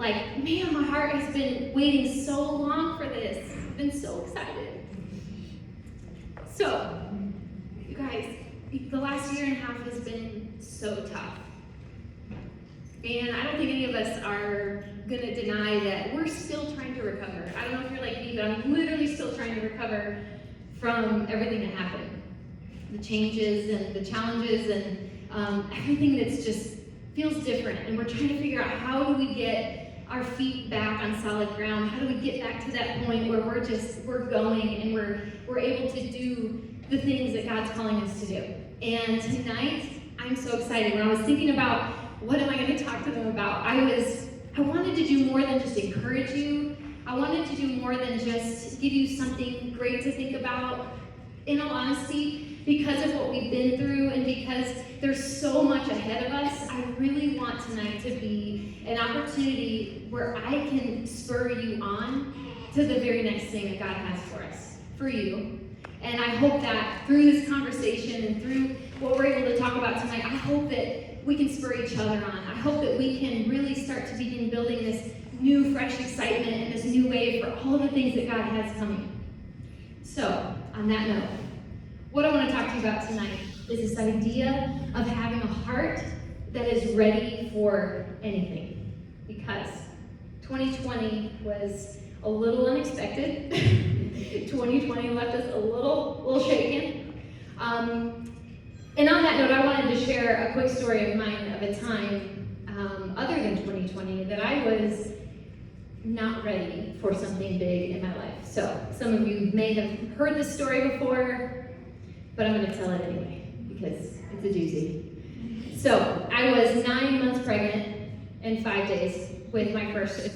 like, man, my heart has been waiting so long for this. I've been so excited. So, you guys, the last year and a half has been so tough. And I don't think any of us are going to deny that we're still trying to recover. I don't know if you're like me, but I'm literally still trying to recover from everything that happened. The changes and the challenges and everything that's just feels different. And we're trying to figure out, how do we get our feet back on solid ground? How do we get back to that point where we're going and we're able to do the things that God's calling us to do? And tonight, I'm so excited. When I was thinking about what am I going to talk to them about, I wanted to do more than just encourage you. I wanted to do more than just give you something great to think about. In all honesty, because of what we've been through and because there's so much ahead of us, I really want tonight to be an opportunity where I can spur you on to the very next thing that God has for us, for you. And I hope that through this conversation and through what we're able to talk about tonight, I hope that we can spur each other on. I hope that we can really start to begin building this new, fresh excitement and this new wave for all of the things that God has coming. So, on that note, what I want to talk to you about tonight is this idea of having a heart that is ready for anything. Because 2020 was a little unexpected. 2020 left us a little shaken. And on that note, I wanted to share a quick story of mine of a time other than 2020 that I was not ready for something big in my life. So some of you may have heard this story before, but I'm going to tell it anyway because it's a doozy. So I was 9 months pregnant and 5 days with my first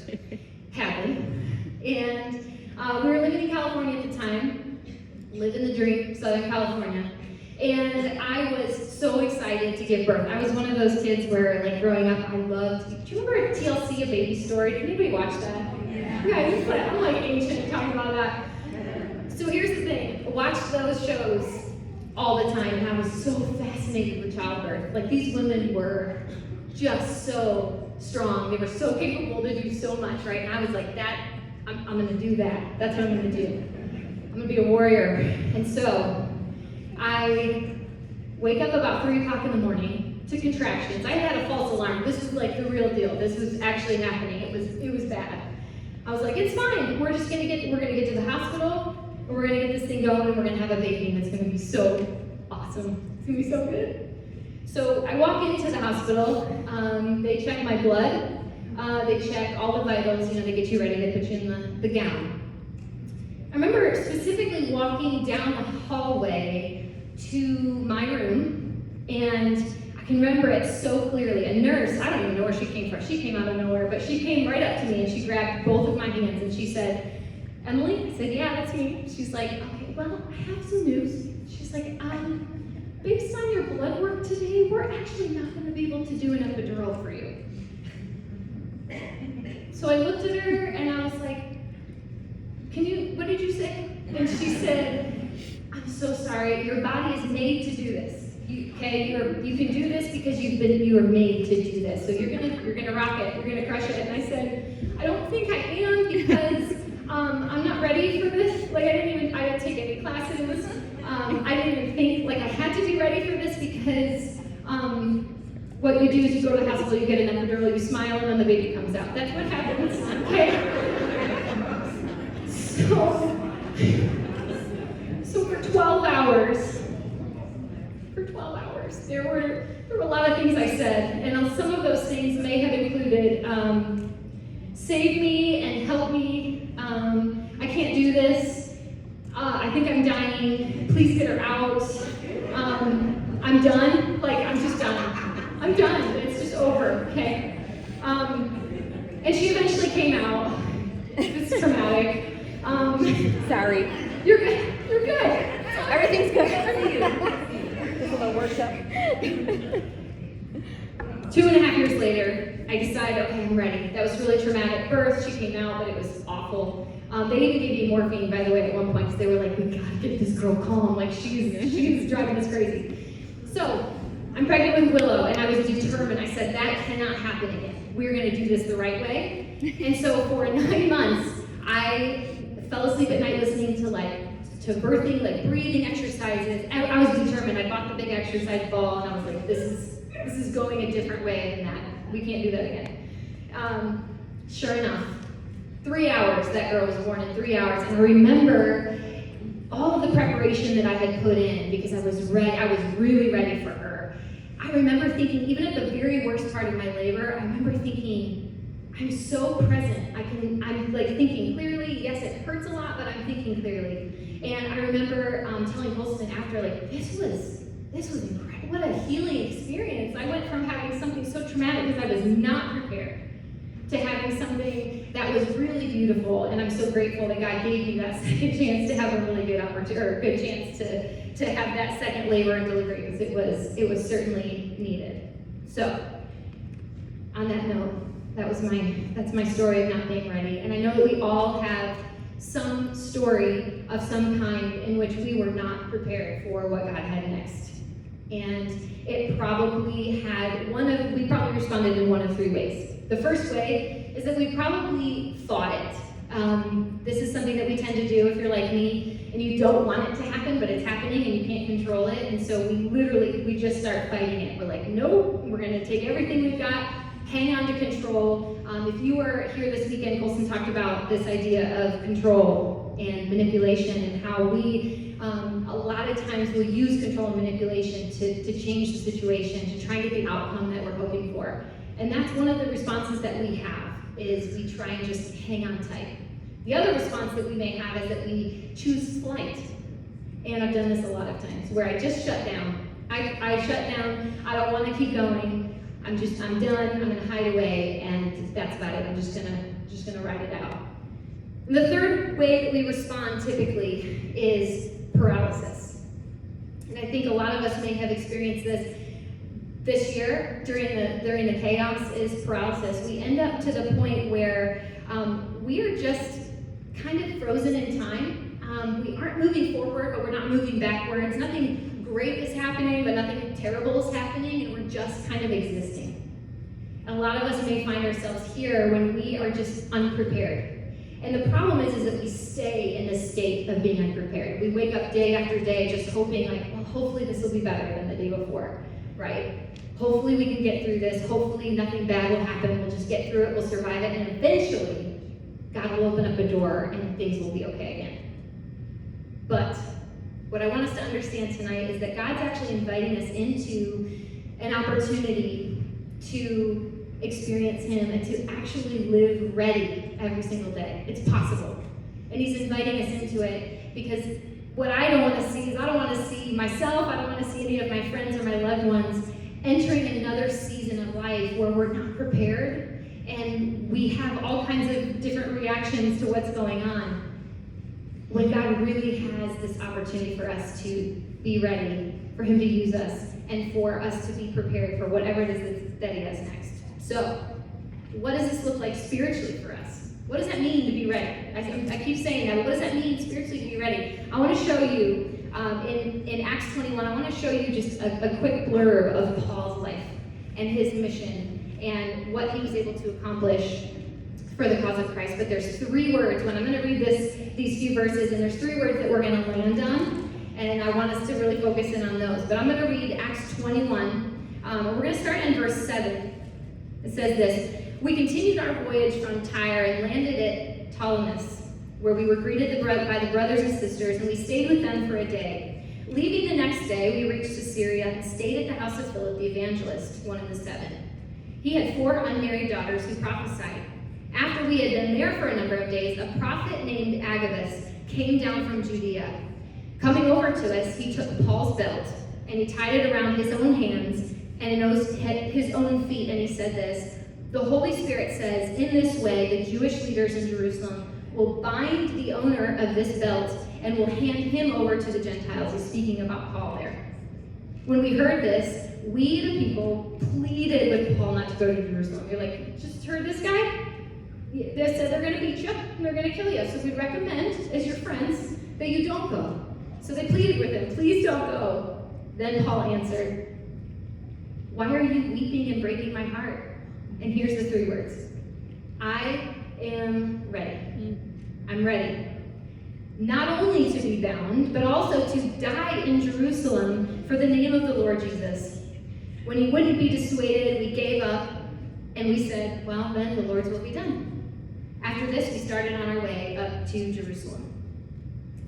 Hadley. And we were living in California at the time, living the dream, Southern California. And I was so excited to give birth. I was one of those kids where, like, growing up, I loved, do you remember TLC, A Baby Story? Did anybody watch that? Yeah, I'm like ancient talking about that. So here's the thing, I watched those shows all the time, and I was so fascinated with childbirth. Like, these women were just so strong. They were so capable to do so much, right? And I was like, I'm gonna do that. That's what I'm gonna do. I'm gonna be a warrior. And so, I wake up about 3 o'clock in the morning to contractions. I had a false alarm. This was like the real deal. This was actually happening. It was bad. I was like, it's fine. We're gonna get to the hospital, and we're gonna get this thing going, and we're gonna have a baby, and it's gonna be so awesome. It's gonna be so good. So I walk into the hospital. They check my blood. They check all the vitals. They get you ready. They put you in the gown. I remember specifically walking down the hallway to my room, and I can remember it so clearly. A nurse, I don't even know where she came from. She came out of nowhere, but she came right up to me and she grabbed both of my hands and she said, Emily? I said, yeah, that's me. She's like, okay, well, I have some news. She's like, based on your blood work today, we're actually not going to be able to do an epidural for you. So I looked at her and I was like, what did you say? And she said, I'm so sorry, your body is made to do this. You can do this because you were made to do this. So you're gonna rock it, you're gonna crush it. And I said, I don't think I am because I'm not ready for this. Like I didn't take any classes. I didn't even think like I had to be ready for this because what you do is you go to the hospital, you get an epidural, you smile, and then the baby comes out. That's what happens. Okay. So for 12 hours, there were a lot of things I said, and some of those things may have included, save me and help me, I can't do this, I think I'm dying, please get her out, I'm done, like I'm just done, I'm done, it's just over, okay? And she eventually came out. It's traumatic. Sorry. You're good. You're good. Everything's good. How are you? This is a workshop. 2.5 years later, I decided, okay, I'm ready. That was really traumatic birth. She came out, but it was awful. They even gave me morphine, by the way, at one point, because they were like, we gotta get this girl calm. Like, she's driving us crazy. So, I'm I'm pregnant with Willow, and I was determined. I said, that cannot happen again. We're going to do this the right way. And so for 9 months, I fell asleep at night listening to birthing, like breathing exercises. I was determined. I bought the big exercise ball, and I was like, this is going a different way than that. We can't do that again. Sure enough, 3 hours, that girl was born in 3 hours. And I remember all of the preparation that I had put in because I was ready. I was really ready for her. I remember thinking, even at the very worst part of my labor, I remember thinking, I'm so present. I'm like thinking clearly. Yes, it hurts a lot, but I'm thinking clearly. And I remember telling Colston after, like, this was incredible. What a healing experience. I went from having something so traumatic because I was not prepared to having something that was really beautiful. And I'm so grateful that God gave me that second chance to have a really good opportunity, or a good chance to have that second labor and delivery, because it was certainly needed. So, on that note, that's my story of not being ready. And I know that we all have some story of some kind in which we were not prepared for what God had next. And it probably we probably responded in one of 3 ways. The first way is that we probably thought it. This is something that we tend to do if you're like me and you don't want it to happen, but it's happening and you can't control it. And so we just start fighting it. We're like, nope, we're going to take everything we've got, hang on to control. If you were here this weekend, Colston talked about this idea of control and manipulation, and how we a lot of times will use control and manipulation to change the situation, to try and get the outcome that we're hoping for. And that's one of the responses that we have, is we try and just hang on tight. The other response that we may have is that we choose flight. And I've done this a lot of times, where I just shut down. I shut down, I don't want to keep going. I'm done, I'm gonna hide away, and that's about it. I'm just gonna ride it out. And the third way that we respond typically is paralysis. And I think a lot of us may have experienced this year during the chaos, is paralysis. We end up to the point where we are just kind of frozen in time. We aren't moving forward, but we're not moving backwards. Nothing great is happening, but nothing terrible is happening, and we're just kind of existing. And a lot of us may find ourselves here when we are just unprepared. And the problem is that we stay in this state of being unprepared. We wake up day after day just hoping, like, well, hopefully this will be better than the day before, right? Hopefully we can get through this. Hopefully nothing bad will happen. We'll just get through it. We'll survive it. And eventually, God will open up a door and things will be okay again. But what I want us to understand tonight is that God's actually inviting us into an opportunity to experience Him and to actually live ready every single day. It's possible. And He's inviting us into it, because what I don't want to see is, I don't want to see myself, I don't want to see any of my friends or my loved ones entering another season of life where we're not prepared and we have all kinds of different reactions to what's going on, when God really has this opportunity for us to be ready, for Him to use us, and for us to be prepared for whatever it is that He does next. So, what does this look like spiritually for us? What does that mean to be ready? I keep saying that, but what does that mean spiritually to be ready? I want to show you, in Acts 21, I want to show you just a quick blurb of Paul's life and his mission and what he was able to accomplish for the cause of Christ. But there's 3 words. When I'm going to read these few verses, and there's 3 words that we're going to land on, and I want us to really focus in on those. But I'm going to read Acts 21. We're going to start in verse 7. It says this: "We continued our voyage from Tyre and landed at Ptolemais, where we were greeted by the brothers and sisters, and we stayed with them for a day. Leaving the next day, we reached Caesarea and stayed at the house of Philip the evangelist, one of the 7. He had 4 unmarried daughters who prophesied. After we had been there for a number of days, a prophet named Agabus came down from Judea. Coming over to us, he took Paul's belt, and he tied it around his own hands and his own feet, and he said this: 'The Holy Spirit says, in this way, the Jewish leaders in Jerusalem will bind the owner of this belt and will hand him over to the Gentiles.'" He's speaking about Paul there. "When we heard this, we, the people, pleaded with Paul not to go to Jerusalem." You're like, just heard this guy? They said they're going to beat you and they're going to kill you. So we recommend, as your friends, that you don't go. So they pleaded with him, "Please don't go." Then Paul answered, Why are you weeping and breaking my heart? And here's the 3 words. I am ready. I'm ready. Not only to be bound, but also to die in Jerusalem for the name of the Lord Jesus. When he wouldn't be dissuaded, we gave up and we said, well, then the Lord's will be done. After this, we started on our way up to Jerusalem.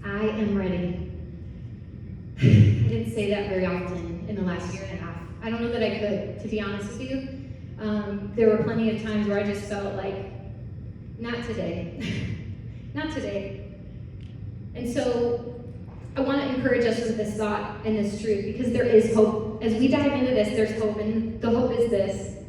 I am ready. I didn't say that very often in the last year and a half. I don't know that I could, to be honest with you. There were plenty of times where I just felt like, not today. Not today. And so I want to encourage us with this thought and this truth, because there is hope. As we dive into this, there's hope, and the hope is this,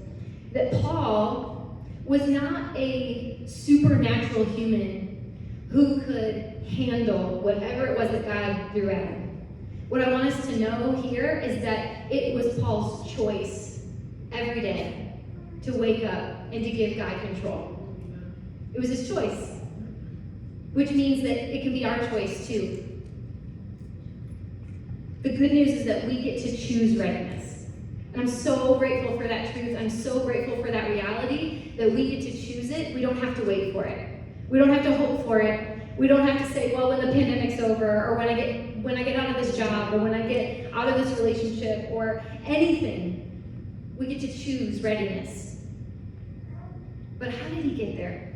that Paul was not a supernatural human who could handle whatever it was that God threw at him. What I want us to know here is that it was Paul's choice every day to wake up and to give God control. It was his choice, which means that it can be our choice too. The good news is that we get to choose readiness. And I'm so grateful for that truth. I'm so grateful for that reality that we get to choose it. We don't have to wait for it. We don't have to hope for it. We don't have to say, well, when the pandemic's over, or when I get out of this job, or when I get out of this relationship, or anything. We get to choose readiness. But how did he get there?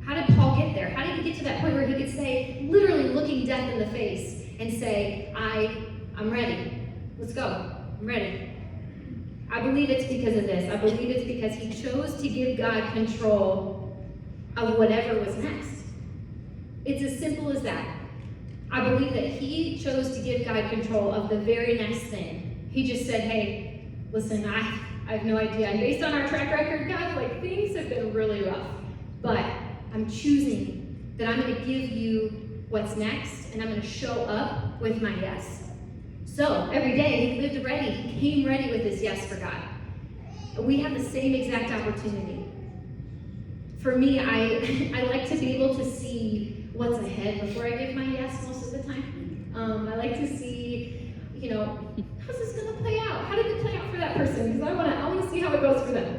How did Paul get there? How did he get to that point where he could say, literally looking death in the face, and say, I'm ready. Let's go. I'm ready. I believe it's because of this. I believe it's because he chose to give God control of whatever was next. It's as simple as that. I believe that he chose to give God control of the very next thing. He just said, hey, listen, I have no idea. And based on our track record, God, like, things have been really rough. But I'm choosing that I'm going to give you what's next, and I'm going to show up with my yes. So every day he lived ready. He came ready with his yes for God. We have the same exact opportunity. For me, I like to be able to see what's ahead before I give my yes most of the time. I like to see, how's this going to play out? How did it play out for that person? Because I want to see how it goes for them.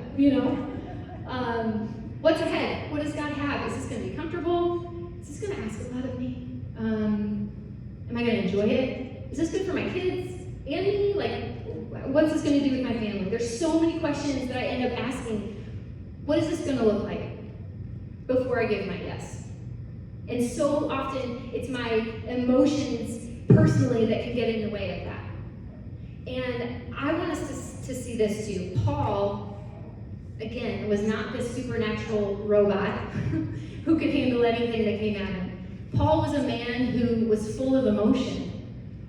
What's ahead? What does God have? Is this going to be comfortable? Is this going to ask a lot of me? Am I going to enjoy it? Is this good for my kids and me? Like, what's this going to do with my family? There's so many questions that I end up asking. What is this going to look like before I give my yes? And so often it's my emotions personally that can get in the way of that. And I want us to see this too. Paul, again, was not this supernatural robot who could handle anything that came at him. Paul was a man who was full of emotion.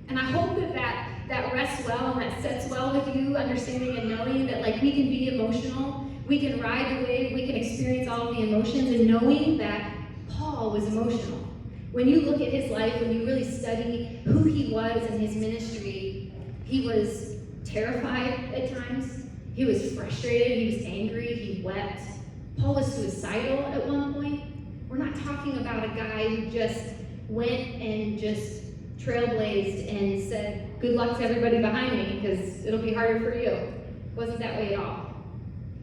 And I hope that rests well and that sets well with you, understanding and knowing that, like, we can be emotional, we can ride the wave, we can experience all of the emotions, and knowing that Paul was emotional. When you look at his life, when you really study who he was and his ministry, he was terrified at times, he was frustrated, he was angry, he wept. Paul was suicidal at one point. We're not talking about a guy who just went and just trailblazed and said, good luck to everybody behind me because it'll be harder for you. It wasn't that way at all.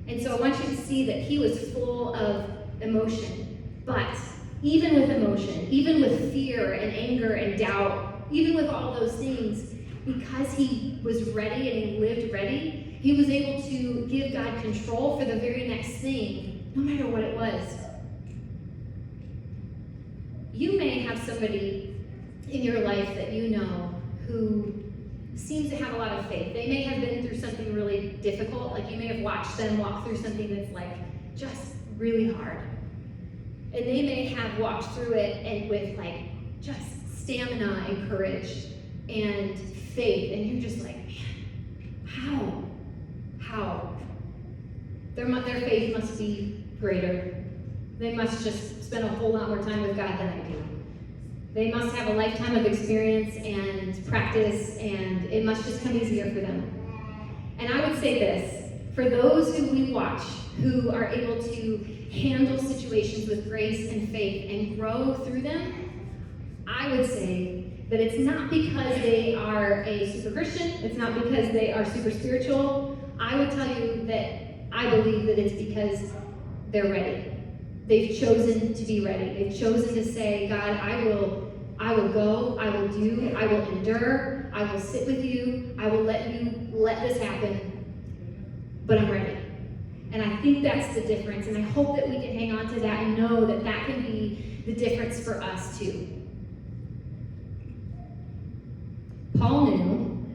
And so I want you to see that he was full of emotion. But even with emotion, even with fear and anger and doubt, even with all those things, because he was ready and he lived ready, he was able to give God control for the very next thing, no matter what it was. You may have somebody in your life that you know who seems to have a lot of faith. They may have been through something really difficult, like you may have watched them walk through something that's like just really hard. And they may have walked through it and with like just stamina and courage and faith, and you're just like, man, how? Their faith must be greater. They must just spend a whole lot more time with God than I do. They must have a lifetime of experience and practice, and it must just come easier for them. And I would say this, for those who we watch, who are able to handle situations with grace and faith and grow through them, I would say that it's not because they are a super Christian, it's not because they are super spiritual. I would tell you that I believe that it's because they're ready. They've chosen to be ready. They've chosen to say, God, I will go, I will do, I will endure, I will sit with you, I will let you let this happen, but I'm ready. And I think that's the difference, and I hope that we can hang on to that and know that that can be the difference for us too. Paul knew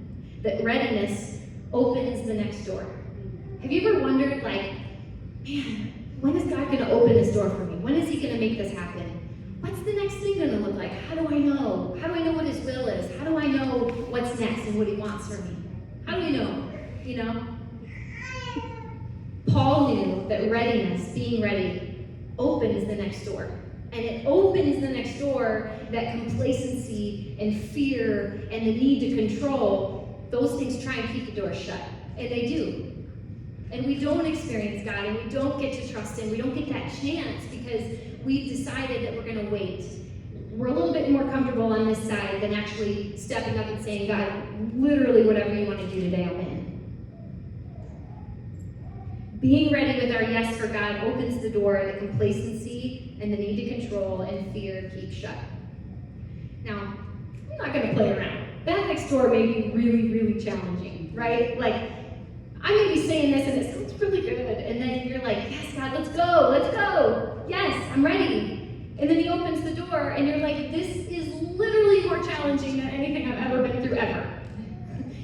that readiness opens the next door. Have you ever wondered, like, man, when is God going to open this door for me? When is he going to make this happen? What's the next thing going to look like? How do I know? How do I know what his will is? How do I know what's next and what he wants for me? How do we know? You know? Paul knew that readiness, being ready, opens the next door. And it opens the next door that complacency and fear and the need to control, those things try and keep the door shut. And they do. And we don't experience God, and we don't get to trust him. We don't get that chance because we've decided that we're going to wait. We're a little bit more comfortable on this side than actually stepping up and saying, God, literally whatever you want to do today, I'm in. Being ready with our yes for God opens the door that complacency and the need to control and fear keep shut. Now, I'm not going to play around. That next door may be really, really challenging, right? Like, I may be saying this and it sounds really good, and then you're like, yes, God, let's go. Yes, I'm ready. And then he opens the door and you're like, this is literally more challenging than anything I've ever been through ever.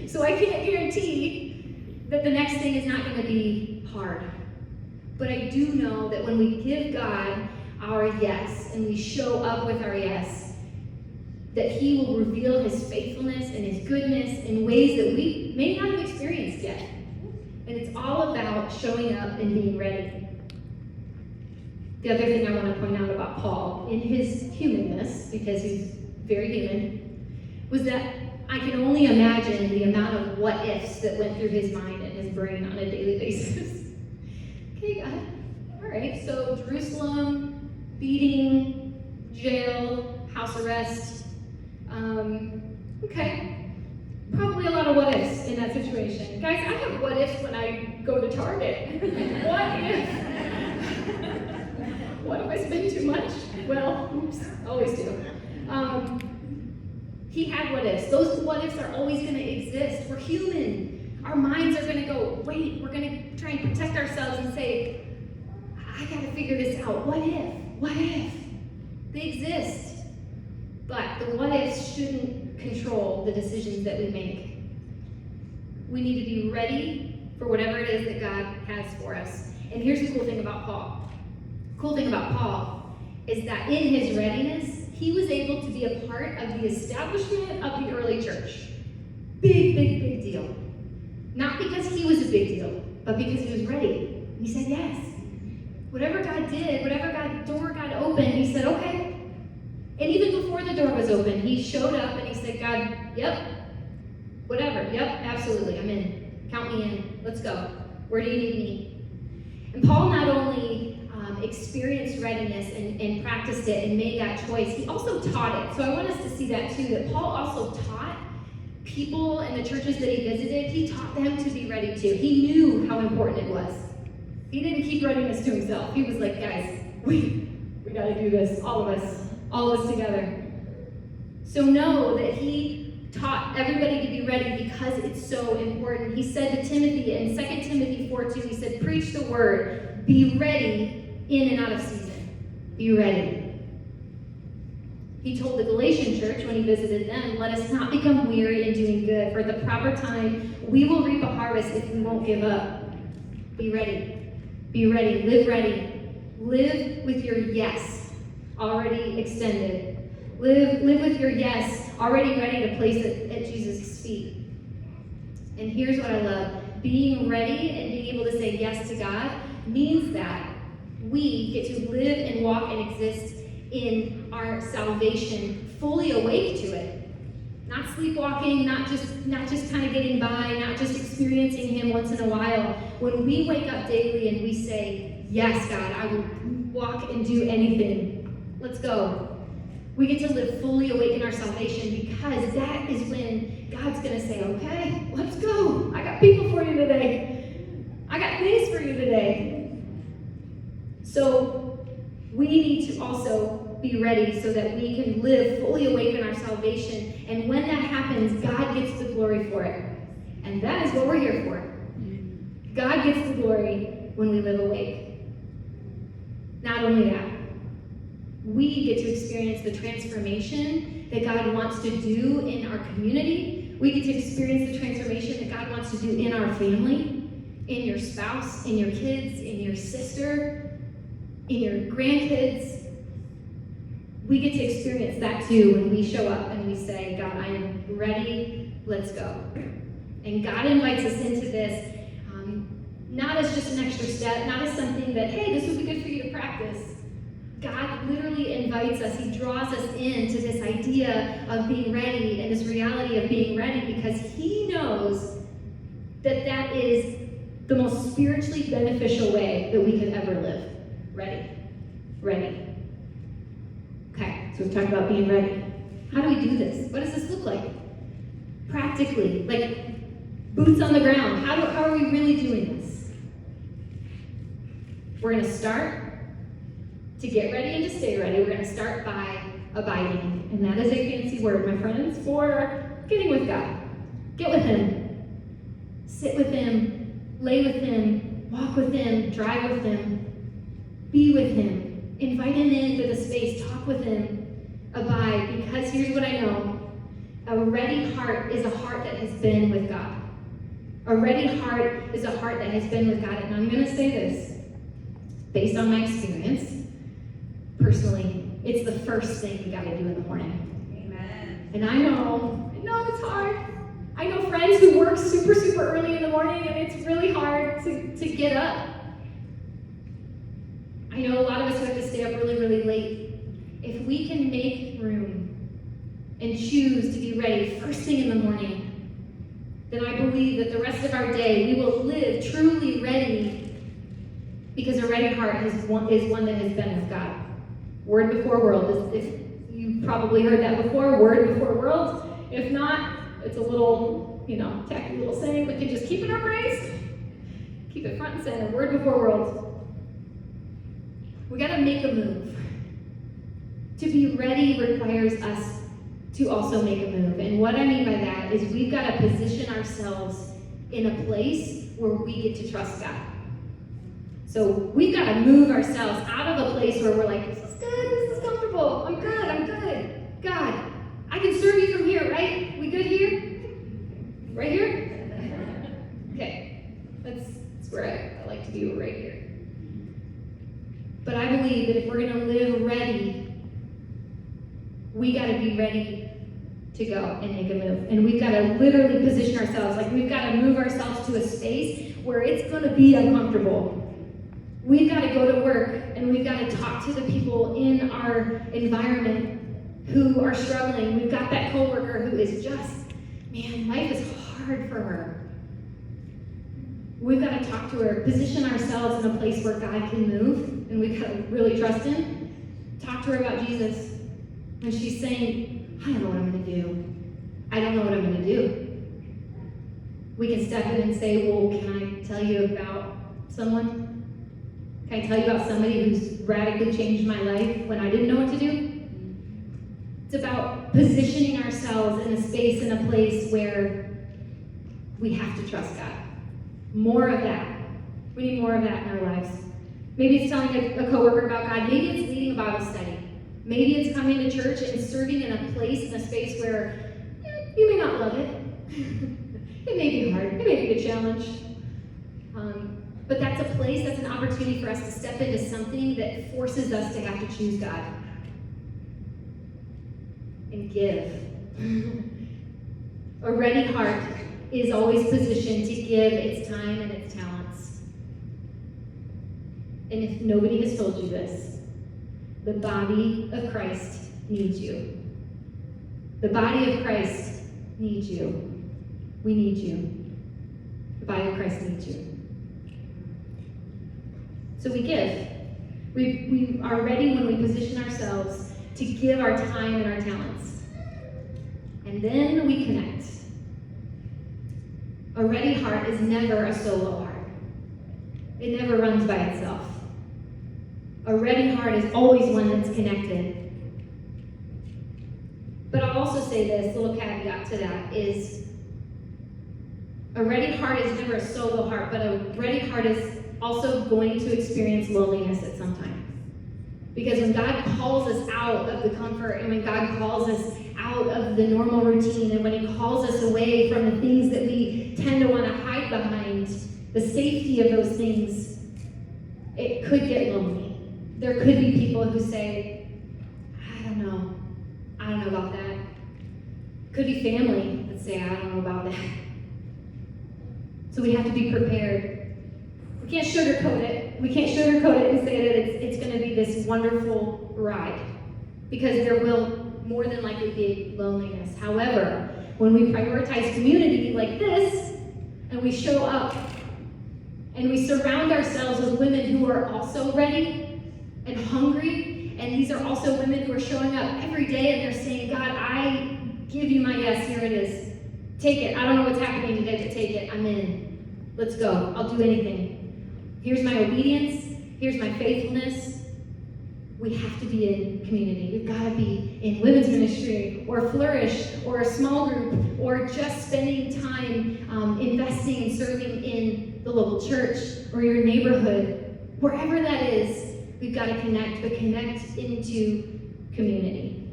So I can't guarantee that the next thing is not going to be hard. But I do know that when we give God our yes and we show up with our yes, that he will reveal his faithfulness and his goodness in ways that we may not have experienced yet. And it's all about showing up and being ready. The other thing I want to point out about Paul, in his humanness, because he's very human, was that I can only imagine the amount of what ifs that went through his mind and his brain on a daily basis. Okay, God. All right, so Jerusalem, beating, jail, house arrest. Okay. Probably a lot of what ifs in that situation. Guys, I have what ifs when I go to Target. What if? What if I spend too much? Well, oops, always do. He had what ifs. Those what ifs are always going to exist. We're human. Our minds are going to go, wait, we're going to try and protect ourselves and say, I got to figure this out. What if? What if? They exist. But the what ifs shouldn't control the decisions that we make. We need to be ready for whatever it is that God has for us. And here's the cool thing about Paul. The cool thing about Paul is that in his readiness, he was able to be a part of the establishment of the early church. Big, big, big deal. Not because he was a big deal, but because he was ready. He said yes. Whatever God did, whatever door God opened, he said, okay. And even before the door was open, he showed up and he said, God, yep, whatever, yep, absolutely, I'm in. Count me in. Let's go. Where do you need me? And Paul not only experienced readiness and practiced it and made that choice, he also taught it. So I want us to see that too, that Paul also taught people in the churches that he visited. He taught them to be ready too. He knew how important it was. He didn't keep readiness to himself. He was like, guys, we got to do this, all of us together. So know that he taught everybody to be ready because it's so important. He said to Timothy in 2 Timothy 4:2, he said, preach the word, be ready in and out of season. Be ready. He told the Galatian church when he visited them, let us not become weary in doing good, for at the proper time we will reap a harvest if we won't give up. Be ready. Be ready. Live ready. Live with your yes already extended. Live with your yes already ready to place it at Jesus' feet. And here's what I love. Being ready and being able to say yes to God means that we get to live and walk and exist in our salvation fully awake to it. Not sleepwalking, not just kind of getting by, not just experiencing him once in a while. When we wake up daily and we say, yes, God, I will walk and do anything. Let's go. We get to live fully awake in our salvation because that is when God's going to say, okay, let's go. I got people for you today. So we need to also be ready so that we can live fully awake in our salvation. And when that happens, God gets the glory for it. And that is what we're here for. God gets the glory when we live awake. Not only that, we get to experience the transformation that God wants to do in our community. We get to experience the transformation that God wants to do in our family, in your spouse, in your kids, in your sister, in your grandkids. We get to experience that too when we show up and we say, God, I am ready, let's go. And God invites us into this, not as just an extra step, not as something that, hey, this would be good for you to practice. God literally invites us, he draws us into this idea of being ready and this reality of being ready because he knows that that is the most spiritually beneficial way that we could ever live. Ready. Ready. Okay, so we've talked about being ready. How do we do this? What does this look like? Practically, like boots on the ground. How are we really doing this? We're going to start to get ready and to stay ready. We're going to start by abiding. And that is a fancy word, my friends, for getting with God. Get with him. Sit with him. Lay with him. Walk with him. Drive with him. Be with him. Invite him into the space. Talk with him. Abide. Because here's what I know. A ready heart is a heart that has been with God. A ready heart is a heart that has been with God. And I'm going to say this, based on my experience, personally, it's the first thing you got to do in the morning. Amen. And I know it's hard. I know friends who work super, super early in the morning, and it's really hard to get up. I know a lot of us who have to stay up really, really late. If we can make room and choose to be ready first thing in the morning, then I believe that the rest of our day we will live truly ready, because a ready heart is one that has been with God. Word before world. If you probably heard that before, word before world. If not, it's a little, tacky little saying, we can just keep it in our brains. Keep it front and center. Word before world. We got to make a move. To be ready requires us to also make a move. And what I mean by that is we've got to position ourselves in a place where we get to trust God. So we've got to move ourselves out of a place where we're like, this is good, this is comfortable, I'm good. God, I can serve you from here, right? We good here? Right here? Okay, that's where I like to be, right here. But I believe that if we're going to live ready, we got to be ready to go and make a move. And we've got to literally position ourselves, like we've got to move ourselves to a space where it's going to be uncomfortable. We've got to go to work and we've got to talk to the people in our environment who are struggling. We've got that coworker who is just, man, life is hard for her. We've got to talk to her, position ourselves in a place where God can move, and we've got to really trust him. Talk to her about Jesus. When she's saying, I don't know what I'm going to do. I don't know what I'm going to do. We can step in and say, well, can I tell you about someone? Can I tell you about somebody who's radically changed my life when I didn't know what to do? It's about positioning ourselves in a space, in a place where we have to trust God. More of that. We need more of that in our lives. Maybe it's telling a coworker about God. Maybe it's leading a Bible study. Maybe it's coming to church and serving in a place, in a space where you may not love it. It may be hard. It may be a challenge. But that's a place, that's an opportunity for us to step into something that forces us to have to choose God. And give. A ready heart is always positioned to give its time and its talents. And if nobody has told you this, the body of Christ needs you. The body of Christ needs you. We need you. The body of Christ needs you. So we give. We are ready when we position ourselves to give our time and our talents. And then we connect. A ready heart is never a solo heart. It never runs by itself. A ready heart is always one that's connected. But I'll also say this, little caveat to that is, a ready heart is never a solo heart, but a ready heart is also going to experience loneliness at some time. Because when God calls us out of the comfort, and when God calls us out of the normal routine, and when he calls us away from the things that we tend to want to hide behind, the safety of those things, it could get lonely. There could be people who say, I don't know about that. Could be family that say, I don't know about that. So we have to be prepared. We can't sugarcoat it. We can't sugarcoat it and say that it's going to be this wonderful ride, because there will more than likely be loneliness. However, when we prioritize community like this, and we show up, and we surround ourselves with women who are also ready and hungry, and these are also women who are showing up every day and they're saying, God, I give you my yes, here it is. Take it. I don't know what's happening today, but take it. I'm in. Let's go. I'll do anything. Here's my obedience. Here's my faithfulness. We have to be in community. We've got to be in women's ministry, or Flourish, or a small group, or just spending time investing and serving in the local church or your neighborhood. Wherever that is, we've got to connect, but connect into community.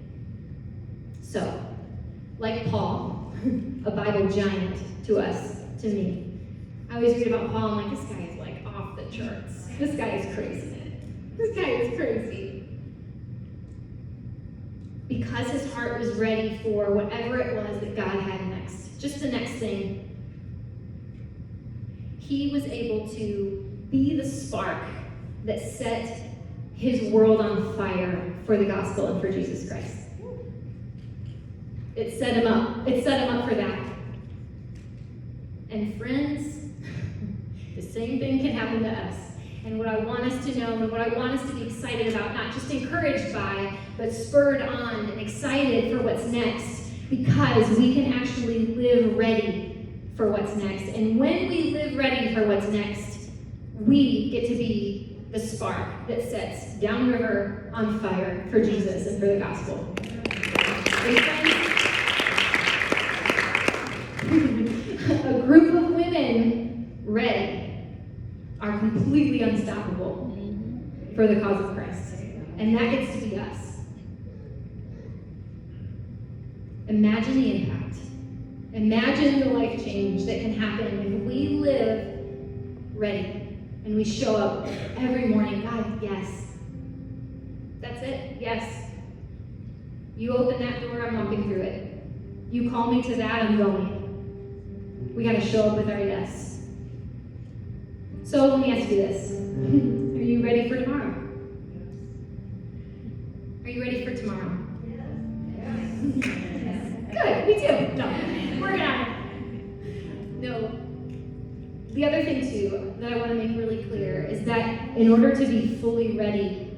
So, like Paul, a Bible giant to us, to me. I always read about Paul, I'm like, this guy is like off the charts. This guy is crazy. This guy is crazy. Because his heart was ready for whatever it was that God had next, just the next thing, he was able to be the spark that set his world on fire for the gospel and for Jesus Christ. It set him up. It set him up for that. And friends, the same thing can happen to us. And what I want us to know, and what I want us to be excited about, not just encouraged by, but spurred on and excited for what's next, because we can actually live ready for what's next. And when we live ready for what's next, we get to be the spark that sets Downriver on fire for Jesus and for the gospel. And friends, a group of women ready are completely unstoppable for the cause of Christ. And that gets to be us. Imagine the impact. Imagine the life change that can happen if we live ready and we show up every morning. God, yes. That's it. Yes. You open that door, I'm walking through it. You call me to that, I'm going. We got to show up with our yes. So let me ask you this. Are you ready for tomorrow? Are you ready for tomorrow? Yes. Good, me too. No, we're gonna. No. The other thing too that I want to make really clear is that in order to be fully ready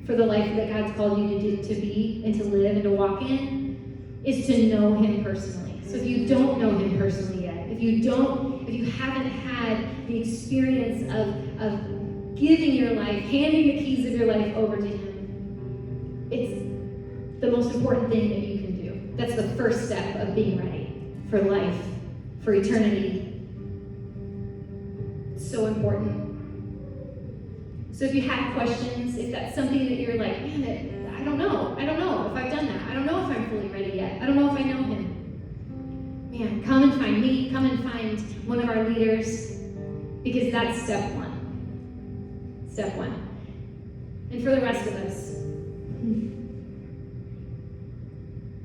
for the life that God's called you to be and to live and to walk in, is to know him personally. So if you don't know him personally yet, if you haven't had the experience of giving your life, handing the keys of your life over to him, it's the most important thing that you can do. That's the first step of being ready for life, for eternity. It's so important. So if you have questions, if that's something that you're like, man, I don't know if I've done that. I don't know if I'm fully ready yet. I don't know if I know him. Man, come and find me. Come and find one of our leaders, because that's step one. Step one. And for the rest of us,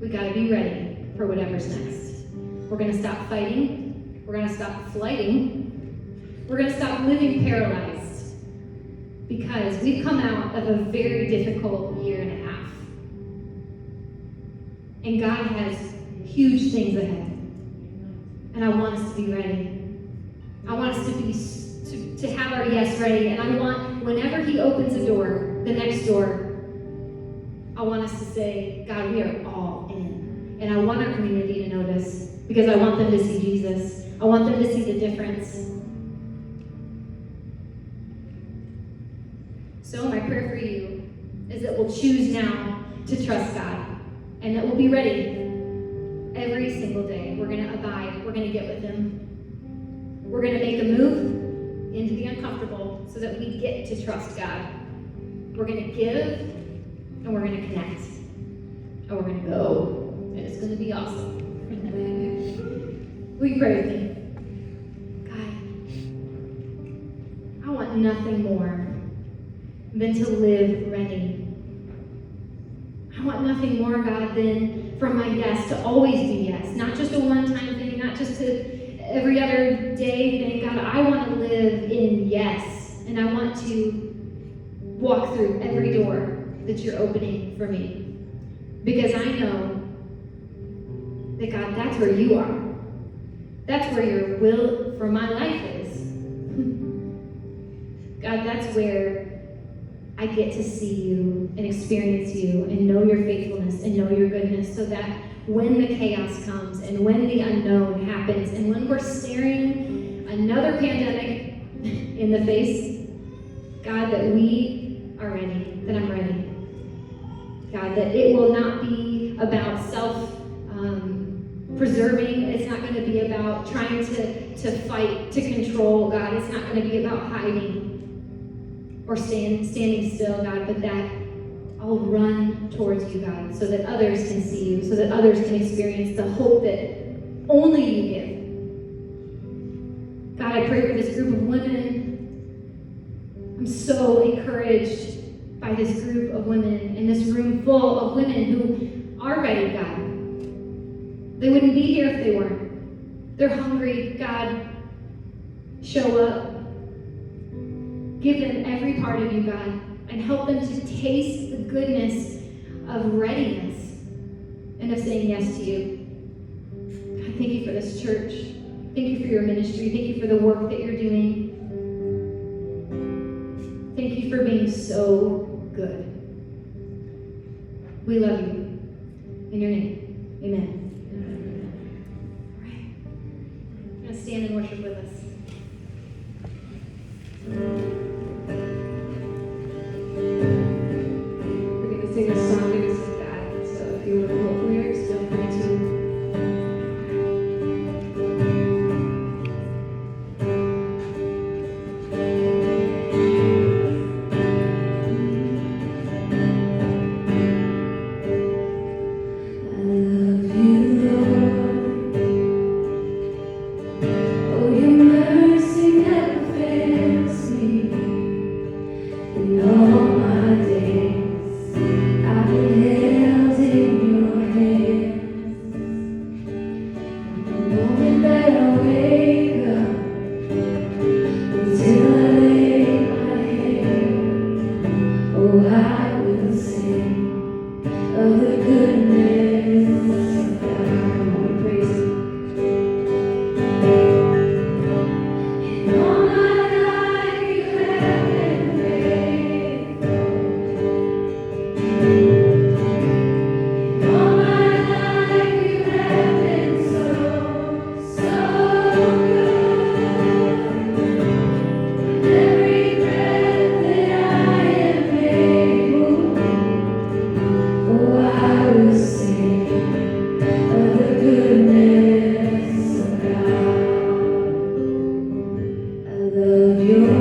we gotta be ready for whatever's next. We're gonna stop fighting. We're gonna stop flighting. We're gonna stop living paralyzed, because we've come out of a very difficult year and a half. And God has huge things ahead. And I want us to be ready. I want us to have our yes ready. And I want, whenever he opens a door, the next door, I want us to say, God, we are all in. And I want our community to notice, because I want them to see Jesus. I want them to see the difference. So my prayer for you is that we'll choose now to trust God and that we'll be ready every single day. We're going to abide. We're going to get with him. We're going to make a move into the uncomfortable so that we get to trust God. We're going to give and we're going to connect. And we're going to go. And it's going to be awesome. Will you pray with me? God, I want nothing more than to live ready. I want nothing more, God, than from my yes to always be yes. Not just a one-time thing, not just to every other day thing. God, I want to live in yes. And I want to walk through every door that you're opening for me. Because I know that, God, that's where you are. That's where your will for my life is. God, that's where I get to see you and experience you and know your faithfulness and know your goodness so that when the chaos comes and when the unknown happens and when we're staring another pandemic in the face, God, that we are ready, that I'm ready. God, that it will not be about self-preserving. It's not going to be about trying to fight, to control, God. It's not going to be about hiding or standing still, God, but that I'll run towards you, God, so that others can see you, so that others can experience the hope that only you give. God, I pray for this group of women. I'm so encouraged by this group of women in this room full of women who are ready, God. They wouldn't be here if they weren't. They're hungry, God. Show up. Give them every part of you, God, and help them to taste the goodness of readiness and of saying yes to you. God, thank you for this church. Thank you for your ministry. Thank you for the work that you're doing. Thank you for being so good. We love you. In your name, amen. All right. I'm going to stand and worship with us. We're going to sing a song to this God. So if you want to quote lyrics, feel free to. Your